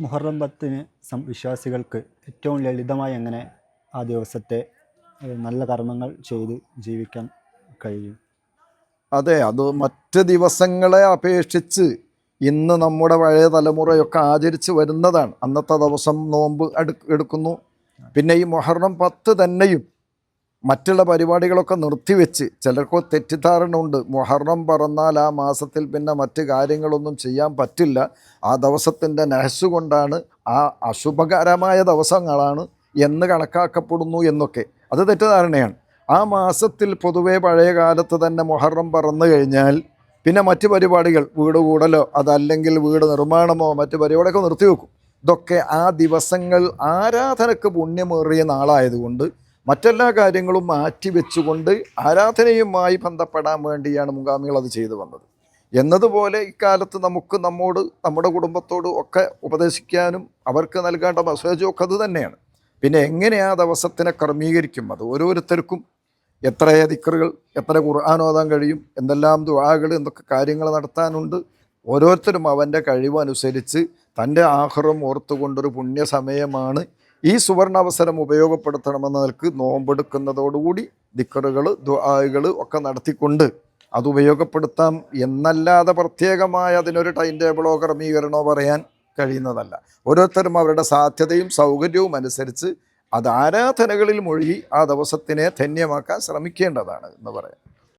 മുഹറം 10-ന് വിശ്വാസികൾക്ക് ഏറ്റവും ലളിതമായി എങ്ങനെ ആ ദിവസത്തെ നല്ല കർമ്മങ്ങൾ ചെയ്ത് ജീവിക്കാൻ കഴിയും? അതെ, അത് മറ്റ് ദിവസങ്ങളെ അപേക്ഷിച്ച് ഇന്ന് നമ്മുടെ പഴയ തലമുറയൊക്കെ ആചരിച്ച് വരുന്നതാണ്. അന്നത്തെ ദിവസം നോമ്പ് എടുക്കുന്നു. പിന്നെ ഈ മുഹറം 10 തന്നെയും മറ്റുള്ള പരിപാടികളൊക്കെ നിർത്തിവെച്ച്, ചിലർക്ക് തെറ്റിദ്ധാരണ ഉണ്ട്, മുഹറം പറന്നാൽ ആ മാസത്തിൽ പിന്നെ മറ്റ് കാര്യങ്ങളൊന്നും ചെയ്യാൻ പറ്റില്ല, ആ ദിവസത്തിൻ്റെ നഹസ് കൊണ്ടാണ്, ആ അശുഭകരമായ ദിവസങ്ങളാണ് എന്ന് കണക്കാക്കപ്പെടുന്നു എന്നൊക്കെ. അത് തെറ്റിദ്ധാരണയാണ്. ആ മാസത്തിൽ പൊതുവേ പഴയ കാലത്ത് തന്നെ മുഹറം പറന്നു കഴിഞ്ഞാൽ പിന്നെ മറ്റ് പരിപാടികൾ, വീട് കൂടലോ അതല്ലെങ്കിൽ വീട് നിർമ്മാണമോ മറ്റ് പരിപാടിയൊക്കെ നിർത്തിവെക്കും. ഇതൊക്കെ ആ ദിവസങ്ങൾ ആരാധനക്ക് പുണ്യമേറിയ നാളായതുകൊണ്ട് മറ്റെല്ലാ കാര്യങ്ങളും മാറ്റിവെച്ചുകൊണ്ട് ആരാധനയുമായി ബന്ധപ്പെടാൻ വേണ്ടിയാണ് മുൻഗാമികൾ അത് ചെയ്തു വന്നത്. എന്നതുപോലെ ഇക്കാലത്ത് നമുക്ക് നമ്മുടെ കുടുംബത്തോട് ഒക്കെ ഉപദേശിക്കാനും അവർക്ക് നൽകേണ്ട മെസ്സേജും ഒക്കെ അത് തന്നെയാണ്. പിന്നെ എങ്ങനെ ആ ദിവസത്തിനെ ക്രമീകരിക്കും, അത് ഓരോരുത്തർക്കും എത്ര ദിക്റുകൾ, എത്ര ഖുർആൻ ഓതാൻ കഴിയും, എന്തെല്ലാം ദുആകൾ, എന്തൊക്കെ കാര്യങ്ങൾ നടത്താനുണ്ട്, ഓരോരുത്തരും അവൻ്റെ കഴിവനുസരിച്ച് തൻ്റെ ആഖിറം ഓർത്തുകൊണ്ടൊരു പുണ്യ സമയമാണ് ഈ സുവർണാവസരം ഉപയോഗപ്പെടുത്തണമെന്ന നിലക്ക് നോമ്പെടുക്കുന്നതോടുകൂടി ദിക്റുകൾ, ദുആകൾ ഒക്കെ നടത്തിക്കൊണ്ട് അത് ഉപയോഗപ്പെടുത്താം എന്നല്ലാതെ പ്രത്യേകമായ അതിനൊരു ടൈം ടേബിളോ ക്രമീകരണമോ പറയാൻ കഴിയുന്നതല്ല. ഓരോരുത്തരും അവരുടെ സാധ്യതയും സൗകര്യവും അനുസരിച്ച് അത് ആരാധനകളിൽ മുഴുകി ആ ദിവസത്തിനെ ധന്യമാക്കാൻ ശ്രമിക്കേണ്ടതാണ് എന്ന് പറയാം.